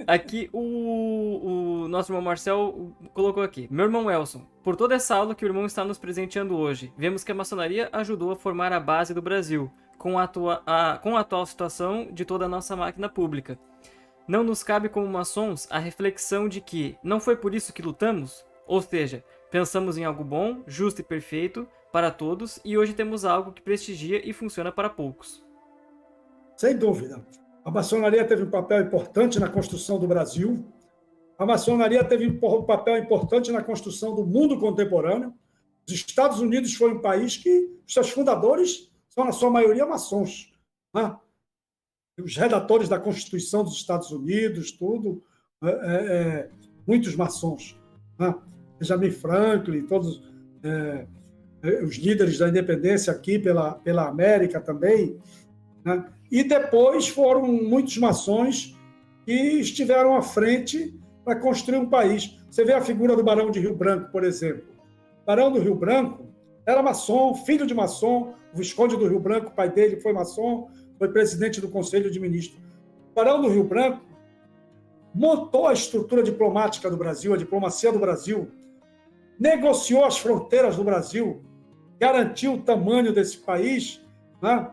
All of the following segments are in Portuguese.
Aqui o nosso irmão Marcel colocou aqui. Meu irmão Elson, por toda essa aula que o irmão está nos presenteando hoje, vemos que a maçonaria ajudou a formar a base do Brasil, com a atual situação de toda a nossa máquina pública. Não nos cabe como maçons a reflexão de que não foi por isso que lutamos? Ou seja, pensamos em algo bom, justo e perfeito para todos e hoje temos algo que prestigia e funciona para poucos. Sem dúvida. A maçonaria teve um papel importante na construção do Brasil. A maçonaria teve um papel importante na construção do mundo contemporâneo. Os Estados Unidos foi um país que seus fundadores são, na sua maioria, maçons. Né? Os redatores da Constituição dos Estados Unidos, tudo, muitos maçons. Né? Benjamin Franklin, todos os líderes da independência aqui pela América também. Né? E depois foram muitos maçons que estiveram à frente para construir um país. Você vê a figura do Barão de Rio Branco, por exemplo. O Barão do Rio Branco era maçom, filho de maçom, o Visconde do Rio Branco, o pai dele foi maçom, foi presidente do Conselho de Ministros. O Barão do Rio Branco montou a estrutura diplomática do Brasil, a diplomacia do Brasil, negociou as fronteiras do Brasil, garantiu o tamanho desse país, né?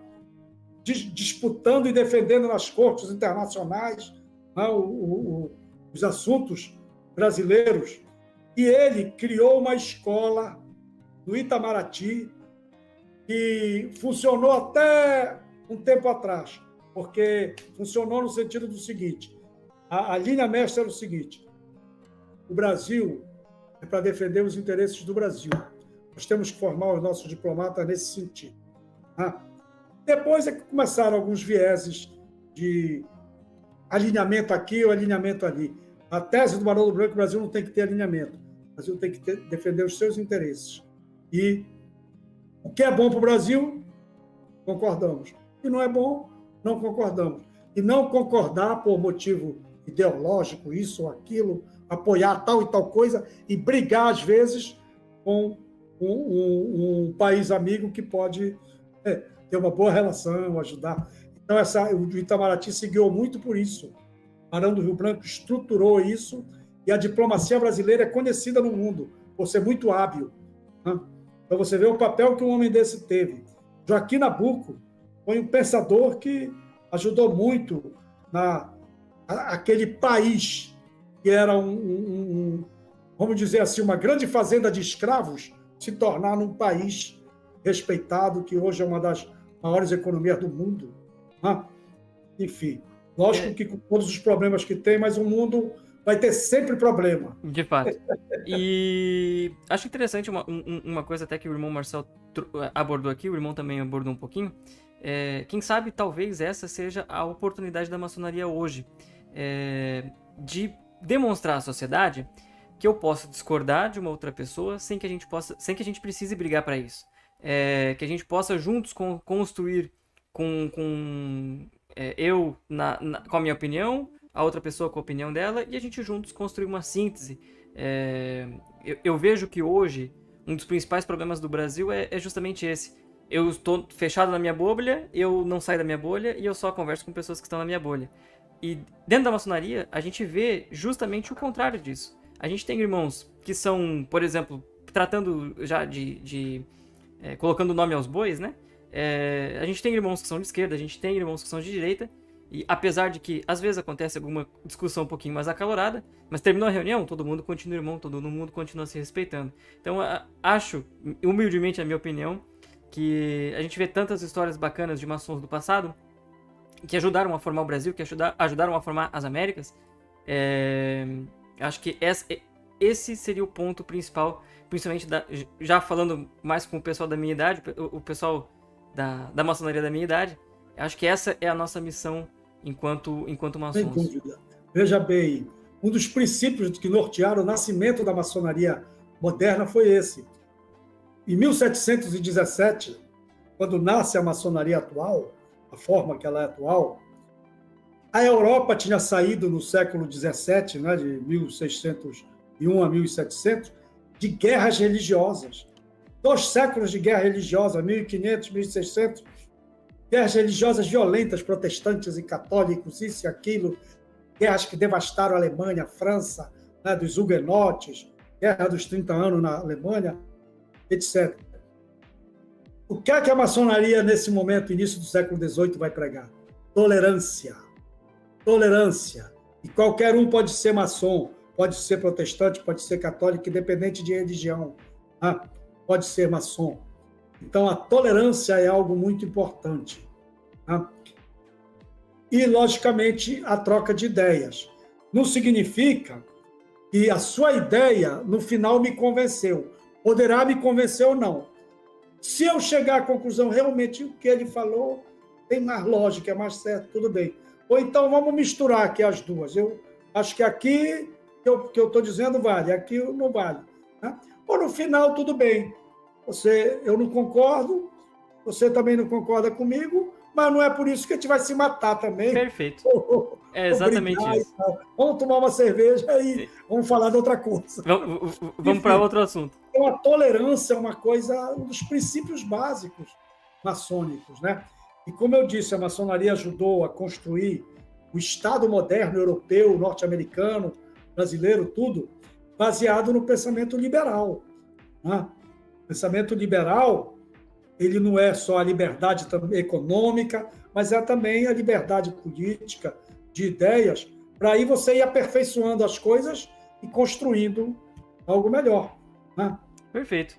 Disputando e defendendo nas cortes internacionais, né? Os assuntos brasileiros. E ele criou uma escola no Itamaraty que funcionou até um tempo atrás, porque funcionou no sentido do seguinte, a linha mestra era o seguinte: o Brasil é para defender os interesses do Brasil. Nós temos que formar os nossos diplomatas nesse sentido. Né? Depois é que começaram alguns vieses de alinhamento aqui ou alinhamento ali. A tese do Barão do Branco: o Brasil não tem que ter alinhamento. O Brasil tem que defender os seus interesses. E o que é bom para o Brasil, concordamos. O que não é bom, não concordamos. E não concordar por motivo ideológico, isso ou aquilo, apoiar tal e tal coisa, e brigar, às vezes, com um país amigo que pode ter uma boa relação, ajudar. Então, o Itamaraty se guiou muito por isso. O Barão do Rio Branco estruturou isso, e a diplomacia brasileira é conhecida no mundo por ser muito hábil. Né? Então, você vê o papel que um homem desse teve. Joaquim Nabuco foi um pensador que ajudou muito aquele país que era vamos dizer assim, uma grande fazenda de escravos, se tornar num país respeitado, que hoje é uma das maiores economias do mundo. Né? Enfim, lógico que com todos os problemas que tem, mas o mundo vai ter sempre problema. De fato. E acho interessante uma coisa até que o irmão Marcel abordou aqui, o irmão também abordou um pouquinho. Quem sabe talvez essa seja a oportunidade da maçonaria hoje, de demonstrar à sociedade que eu posso discordar de uma outra pessoa sem que a gente precise brigar para isso. Que a gente possa juntos construir eu com a minha opinião, a outra pessoa com a opinião dela, e a gente juntos construir uma síntese. Eu vejo que hoje um dos principais problemas do Brasil é justamente esse. Eu estou fechado na minha bolha, eu não saio da minha bolha e eu só converso com pessoas que estão na minha bolha. E dentro da maçonaria, a gente vê justamente o contrário disso. A gente tem irmãos que são, por exemplo, tratando já colocando o nome aos bois, né? A gente tem irmãos que são de esquerda, a gente tem irmãos que são de direita, e apesar de que às vezes acontece alguma discussão um pouquinho mais acalorada, mas terminou a reunião, todo mundo continua irmão, todo mundo continua se respeitando. Então acho, humildemente a minha opinião, que a gente vê tantas histórias bacanas de maçons do passado que ajudaram a formar o Brasil, que ajudaram a formar as Américas. Acho que esse seria o ponto principal, principalmente já falando mais com o pessoal da minha idade, o pessoal da maçonaria da minha idade. Acho que essa é a nossa missão enquanto maçons. Sem dúvida. Veja bem, um dos princípios que nortearam o nascimento da maçonaria moderna foi esse. Em 1717, quando nasce a maçonaria atual, a forma que ela é atual, a Europa tinha saído no século XVII, né, de 1601 a 1700, de guerras religiosas. 2 séculos de guerra religiosa, 1500, 1600, guerras religiosas violentas, protestantes e católicos, isso e aquilo. guerras que devastaram a Alemanha, a França, né, dos huguenotes, Guerra dos 30 anos na Alemanha, etc. O que é que a maçonaria, nesse momento, início do século XVIII, vai pregar? Tolerância. Tolerância. E qualquer um pode ser maçom, pode ser protestante, pode ser católico, independente de religião, tá? Pode ser maçom. Então, a tolerância é algo muito importante. Tá? E, logicamente, a troca de ideias. Não significa que a sua ideia, no final, me convenceu. Poderá me convencer ou não. Se eu chegar à conclusão, realmente, o que ele falou tem mais lógica, é mais certo, tudo bem. Ou então, vamos misturar aqui as duas. Eu acho que aqui, que eu estou dizendo, vale, aqui não vale. Né? Ou, no final, tudo bem. Eu não concordo, você também não concorda comigo, mas não é por isso que a gente vai se matar também. Perfeito. É exatamente isso. Vamos tomar uma cerveja e vamos falar de outra coisa. Vamos para outro assunto. Então, a tolerância é uma coisa, um dos princípios básicos maçônicos, né? E como eu disse, a maçonaria ajudou a construir o Estado moderno europeu, norte-americano, brasileiro, tudo, baseado no pensamento liberal. Né? O pensamento liberal, ele não é só a liberdade econômica, mas é também a liberdade política, de ideias, para aí você ir aperfeiçoando as coisas e construindo algo melhor. Né? Perfeito.